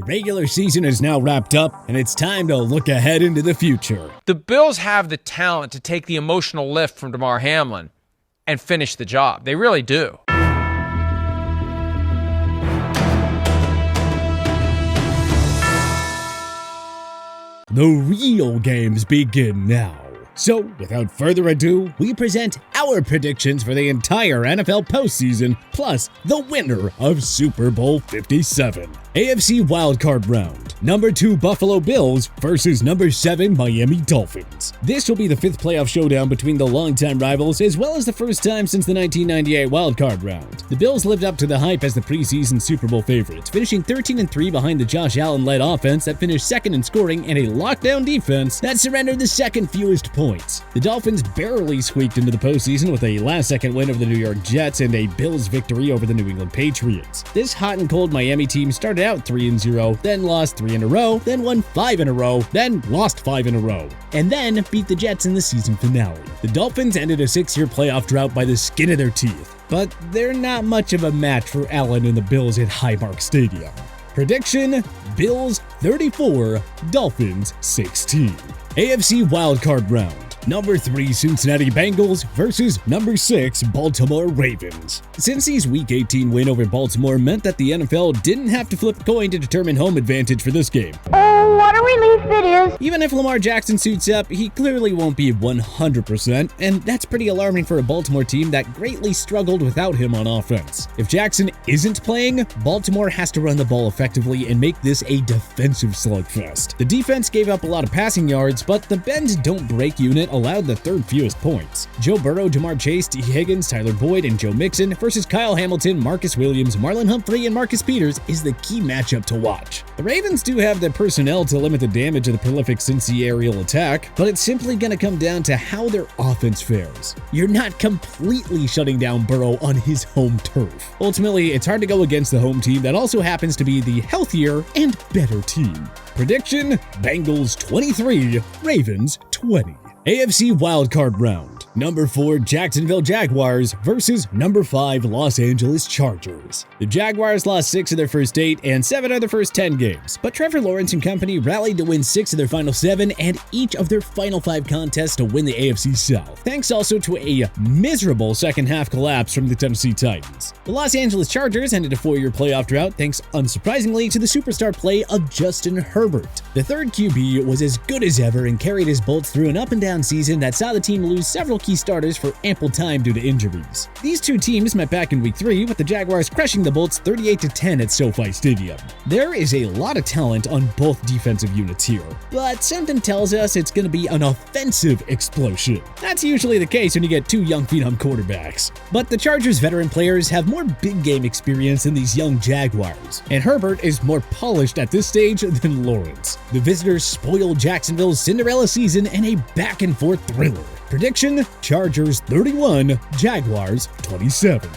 The regular season is now wrapped up, and it's time to look ahead into the future. The Bills have the talent to take the emotional lift from Damar Hamlin and finish the job. They really do. The real games begin now. So, without further ado, we present our predictions for the entire NFL postseason, plus the winner of Super Bowl 57. AFC Wildcard Round. Number 2 Buffalo Bills versus number 7 Miami Dolphins. This will be the 5th playoff showdown between the longtime rivals, as well as the first time since the 1998 Wildcard Round. The Bills lived up to the hype as the preseason Super Bowl favorites, finishing 13-3 behind the Josh Allen-led offense that finished second in scoring and a lockdown defense that surrendered the second fewest points. The Dolphins barely squeaked into the postseason with a last-second win over the New York Jets and a Bills victory over the New England Patriots. This hot and cold Miami team started out 3-0, then lost 3 in a row, then won 5 in a row, then lost 5 in a row, and then beat the Jets in the season finale. The Dolphins ended a 6-year playoff drought by the skin of their teeth, but they're not much of a match for Allen and the Bills at Highmark Stadium. Prediction: Bills 34, Dolphins 16. AFC Wildcard Round. Number 3 Cincinnati Bengals versus number 6 Baltimore Ravens. Cincy's Week 18 win over Baltimore meant that the NFL didn't have to flip a coin to determine home advantage for this game. Oh, what a relief it is! Even if Lamar Jackson suits up, he clearly won't be 100%, and that's pretty alarming for a Baltimore team that greatly struggled without him on offense. If Jackson isn't playing, Baltimore has to run the ball effectively and make this a defensive slugfest. The defense gave up a lot of passing yards, but the bend don't break unit allowed the third fewest points. Joe Burrow, Jamar Chase, T. Higgins, Tyler Boyd, and Joe Mixon versus Kyle Hamilton, Marcus Williams, Marlon Humphrey, and Marcus Peters is the key matchup to watch. The Ravens do have the personnel to limit the damage of the prolific Cincy aerial attack, but it's simply going to come down to how their offense fares. You're not completely shutting down Burrow on his home turf. Ultimately, it's hard to go against the home team that also happens to be the healthier and better team. Prediction: Bengals 23, Ravens 20. AFC Wildcard Round. Number 4 Jacksonville Jaguars versus number 5 Los Angeles Chargers. The Jaguars lost 6 of their first 8 and 7 of their first 10 games, but Trevor Lawrence and company rallied to win 6 of their final 7 and each of their final 5 contests to win the AFC South, thanks also to a miserable second half collapse from the Tennessee Titans. The Los Angeles Chargers ended a 4-year playoff drought thanks unsurprisingly to the superstar play of Justin Herbert. The third QB was as good as ever and carried his Bolts through an up and down season that saw the team lose several key starters for ample time due to injuries. These two teams met back in Week 3 with the Jaguars crushing the Bolts 38-10 at SoFi Stadium. There is a lot of talent on both defensive units here, but something tells us it's going to be an offensive explosion. That's usually the case when you get 2 young phenom quarterbacks. But the Chargers veteran players have more big game experience than these young Jaguars, and Herbert is more polished at this stage than Lawrence. The visitors spoiled Jacksonville's Cinderella season in a back-and-forth thriller. Prediction: Chargers 31, Jaguars 27.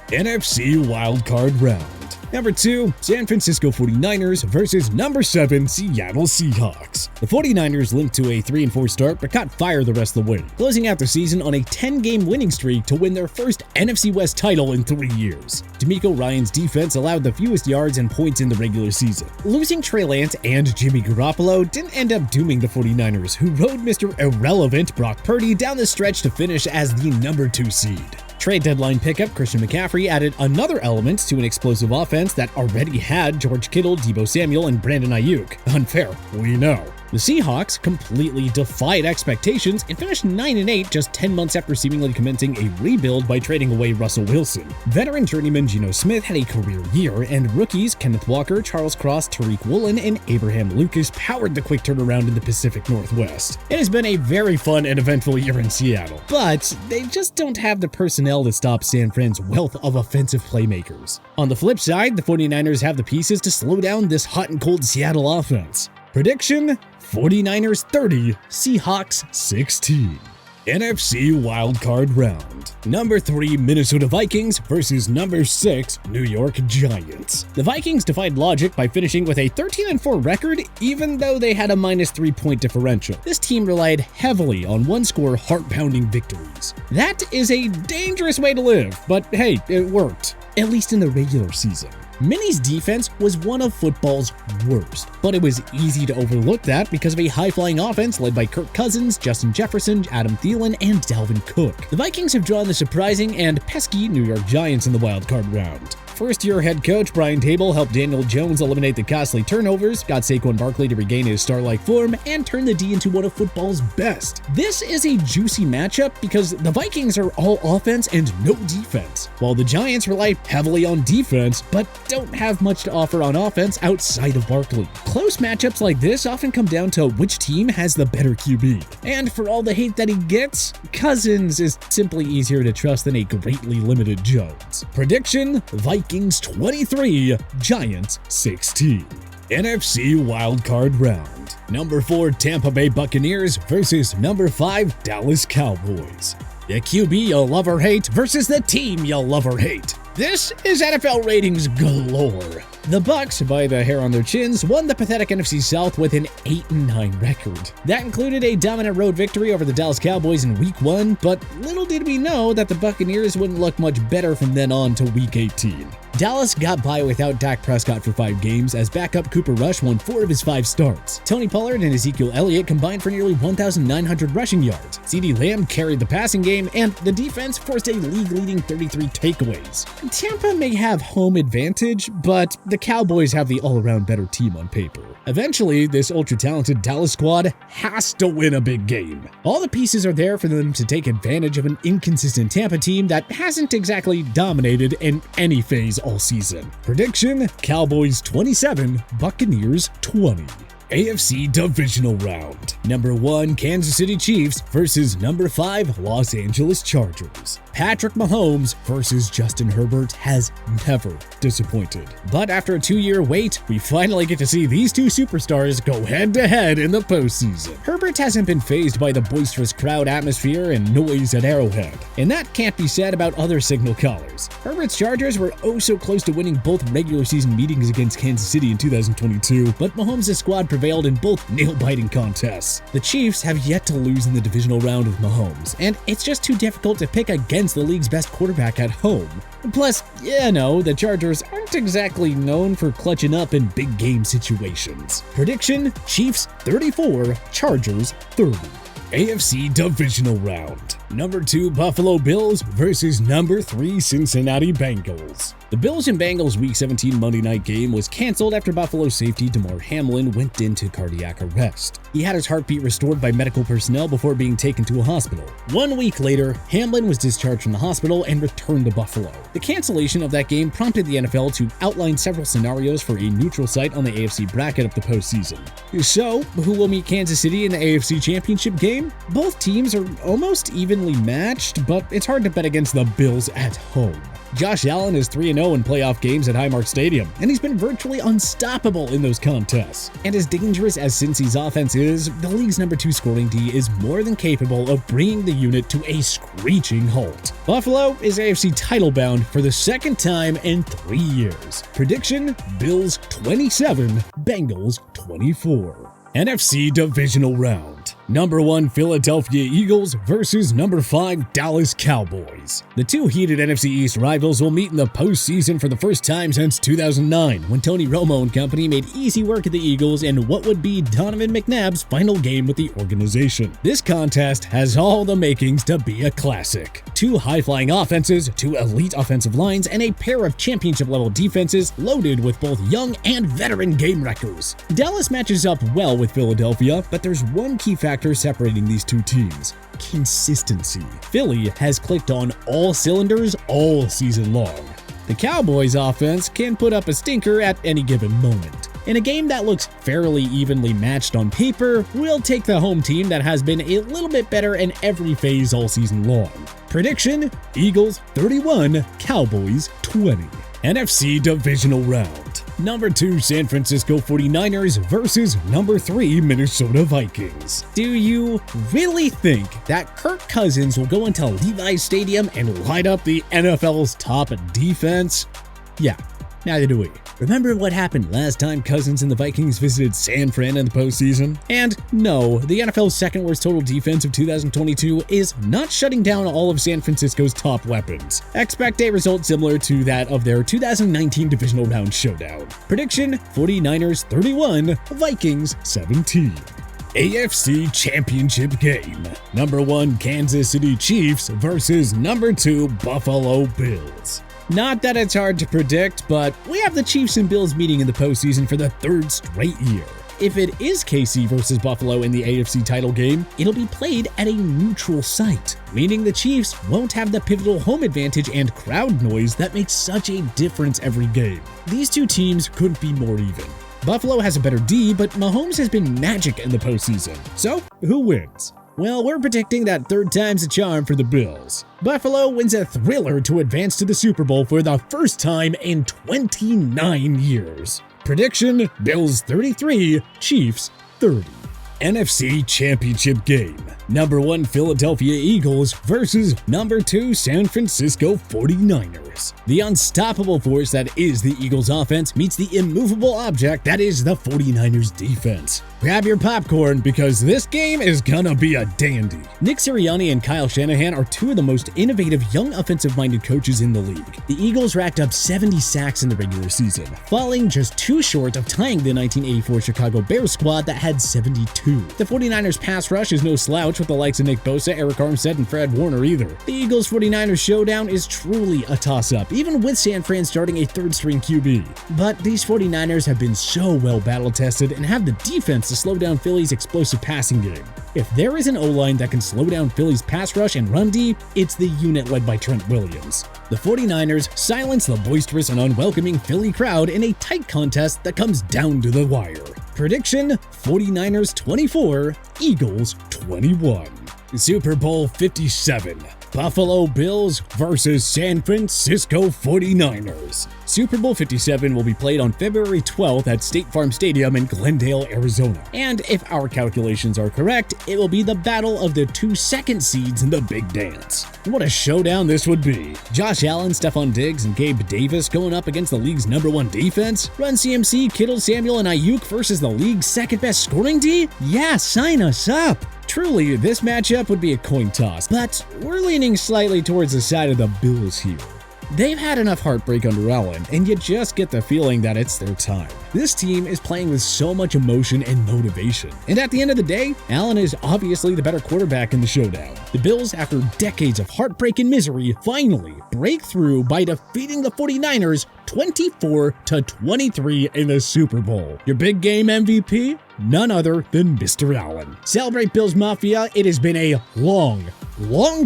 NFC Wildcard Round. Number 2, San Francisco 49ers versus number 7 Seattle Seahawks. The 49ers limped to a 3-4 start but caught fire the rest of the way, closing out the season on a 10-game winning streak to win their first NFC West title in 3 years. D'Amico Ryan's defense allowed the fewest yards and points in the regular season. Losing Trey Lance and Jimmy Garoppolo didn't end up dooming the 49ers, who rode Mr. Irrelevant Brock Purdy down the stretch to finish as the number 2 seed. Trade deadline pickup Christian McCaffrey added another element to an explosive offense that already had George Kittle, Deebo Samuel, and Brandon Ayuk. Unfair, we know. The Seahawks completely defied expectations and finished 9-8 just 10 months after seemingly commencing a rebuild by trading away Russell Wilson. Veteran journeyman Geno Smith had a career year, and rookies Kenneth Walker, Charles Cross, Tariq Woolen, and Abraham Lucas powered the quick turnaround in the Pacific Northwest. It has been a very fun and eventful year in Seattle, but they just don't have the personnel to stop San Fran's wealth of offensive playmakers. On the flip side, the 49ers have the pieces to slow down this hot and cold Seattle offense. Prediction: 49ers 30, Seahawks 16. NFC Wildcard Round. Number 3 Minnesota Vikings versus number 6 New York Giants. The Vikings defied logic by finishing with a 13-4 record even though they had a -3 point differential. This team relied heavily on one-score heart-pounding victories. That is a dangerous way to live, but hey, it worked. at least in the regular season. Minnie's defense was one of football's worst, but it was easy to overlook that because of a high-flying offense led by Kirk Cousins, Justin Jefferson, Adam Thielen, and Dalvin Cook. The Vikings have drawn the surprising and pesky New York Giants in the wildcard round. First-year head coach Brian Dable helped Daniel Jones eliminate the costly turnovers, got Saquon Barkley to regain his star-like form, and turned the D into one of football's best. This is a juicy matchup because the Vikings are all offense and no defense, while the Giants rely heavily on defense but don't have much to offer on offense outside of Barkley. Close matchups like this often come down to which team has the better QB. And for all the hate that he gets, Cousins is simply easier to trust than a greatly limited Jones. Prediction: Vikings 23, Giants 16. NFC wildcard round. Number 4 Tampa Bay Buccaneers versus number 5 Dallas Cowboys. The QB you'll love or hate versus the team you'll love or hate. This is NFL ratings galore. The Bucs, by the hair on their chins, won the pathetic NFC South with an 8-9 record. That included a dominant road victory over the Dallas Cowboys in Week 1, but little did we know that the Buccaneers wouldn't look much better from then on to Week 18. Dallas got by without Dak Prescott for 5 games as backup Cooper Rush won 4 of his 5 starts. Tony Pollard and Ezekiel Elliott combined for nearly 1,900 rushing yards. CeeDee Lamb carried the passing game, and the defense forced a league-leading 33 takeaways. Tampa may have home advantage, but the Cowboys have the all-around better team on paper. Eventually, this ultra-talented Dallas squad has to win a big game. All the pieces are there for them to take advantage of an inconsistent Tampa team that hasn't exactly dominated in any phase all season. Prediction: Cowboys 27, Buccaneers 20. AFC Divisional Round. Number 1 Kansas City Chiefs versus number 5 Los Angeles Chargers. Patrick Mahomes versus Justin Herbert has never disappointed. But after a 2-year wait, we finally get to see these two superstars go head-to-head in the postseason. Herbert hasn't been fazed by the boisterous crowd atmosphere and noise at Arrowhead, and that can't be said about other signal callers. Herbert's Chargers were oh so close to winning both regular season meetings against Kansas City in 2022, but Mahomes' squad prevailed in both nail-biting contests. The Chiefs have yet to lose in the divisional round with Mahomes, and it's just too difficult to pick against the league's best quarterback at home. Plus, the Chargers aren't exactly known for clutching up in big game situations. Prediction: Chiefs 34, Chargers 30. AFC Divisional Round. Number 2 Buffalo Bills versus number 3 Cincinnati Bengals. The Bills and Bengals Week 17 Monday night game was canceled after Buffalo safety Damar Hamlin went into cardiac arrest. He had his heartbeat restored by medical personnel before being taken to a hospital. 1 week later, Hamlin was discharged from the hospital and returned to Buffalo. The cancellation of that game prompted the NFL to outline several scenarios for a neutral site on the AFC bracket of the postseason. So, who will meet Kansas City in the AFC Championship game? Both teams are almost evenly matched, but it's hard to bet against the Bills at home. Josh Allen is 3-0 in playoff games at Highmark Stadium, and he's been virtually unstoppable in those contests. And as dangerous as Cincy's offense is, the league's number 2 scoring D is more than capable of bringing the unit to a screeching halt. Buffalo is AFC title-bound for the second time in 3 years. Prediction: Bills 27, Bengals 24. NFC Divisional Round. Number 1 Philadelphia Eagles versus number 5 Dallas Cowboys. The two heated NFC East rivals will meet in the postseason for the first time since 2009, when Tony Romo and company made easy work of the Eagles in what would be Donovan McNabb's final game with the organization. This contest has all the makings to be a classic. 2 high-flying offenses, 2 elite offensive lines, and a pair of championship-level defenses loaded with both young and veteran game wreckers. Dallas matches up well with Philadelphia, but there's one key factor separating these two teams: consistency. Philly has clicked on all cylinders all season long. The Cowboys' offense can put up a stinker at any given moment. In a game that looks fairly evenly matched on paper, we'll take the home team that has been a little bit better in every phase all season long. Prediction: Eagles 31, Cowboys 20. NFC Divisional Round. Number 2 San Francisco 49ers versus number 3 Minnesota Vikings. Do you really think that Kirk Cousins will go into Levi's Stadium and light up the NFL's top defense? Yeah, neither do we. Remember what happened last time Cousins and the Vikings visited San Fran in the postseason? And no, the NFL's second worst total defense of 2022 is not shutting down all of San Francisco's top weapons. Expect a result similar to that of their 2019 divisional round showdown. Prediction: 49ers 31, Vikings 17. AFC Championship game. Number 1 Kansas City Chiefs versus number 2 Buffalo Bills. Not that it's hard to predict, but we have the Chiefs and Bills meeting in the postseason for the 3rd straight year. If it is KC versus Buffalo in the AFC title game, it'll be played at a neutral site, meaning the Chiefs won't have the pivotal home advantage and crowd noise that makes such a difference every game. These two teams couldn't be more even. Buffalo has a better D, but Mahomes has been magic in the postseason. So, who wins? Well, we're predicting that 3rd time's a charm for the Bills. Buffalo wins a thriller to advance to the Super Bowl for the first time in 29 years. Prediction: Bills 33, Chiefs 30. NFC Championship game. Number 1 Philadelphia Eagles versus number 2 San Francisco 49ers. The unstoppable force that is the Eagles offense meets the immovable object that is the 49ers defense. Grab your popcorn because this game is gonna be a dandy. Nick Sirianni and Kyle Shanahan are two of the most innovative young offensive-minded coaches in the league. The Eagles racked up 70 sacks in the regular season, falling just 2 short of tying the 1984 Chicago Bears squad that had 72. The 49ers pass rush is no slouch with the likes of Nick Bosa, Eric Armstead, and Fred Warner either. The Eagles-49ers showdown is truly a toss-up, even with San Fran starting a 3rd-string QB. But these 49ers have been so well battle-tested and have the defense to slow down Philly's explosive passing game. If there is an O-line that can slow down Philly's pass rush and run D, it's the unit led by Trent Williams. The 49ers silence the boisterous and unwelcoming Philly crowd in a tight contest that comes down to the wire. Prediction: 49ers 24, Eagles 21. Super Bowl 57. Buffalo Bills versus San Francisco 49ers. Super Bowl 57 will be played on February 12th at State Farm Stadium in Glendale, Arizona. And if our calculations are correct, it will be the battle of the 2 second seeds in the Big Dance. What a showdown this would be. Josh Allen, Stephon Diggs, and Gabe Davis going up against the league's number 1 defense? Run CMC, Kittle, Samuel, and Ayuk versus the league's 2nd best scoring D? Yeah, sign us up. Truly, this matchup would be a coin toss, but we're leaning slightly towards the side of the Bills here. They've had enough heartbreak under Allen, and you just get the feeling that it's their time. This team is playing with so much emotion and motivation. And at the end of the day, Allen is obviously the better quarterback in the showdown. The Bills, after decades of heartbreak and misery, finally break through by defeating the 49ers 24-23 in the Super Bowl. Your big game MVP? None other than Mr. Allen. Celebrate Bills Mafia, it has been a long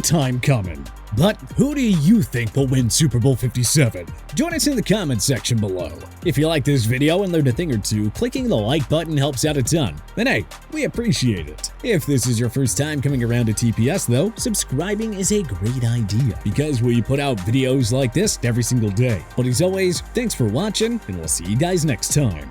time coming. But who do you think will win Super Bowl 57? Join us in the comments section below. If you like this video and learned a thing or two, clicking the like button helps out a ton. And hey, we appreciate it. If this is your first time coming around to TPS though, subscribing is a great idea because we put out videos like this every single day. But as always, thanks for watching and we'll see you guys next time.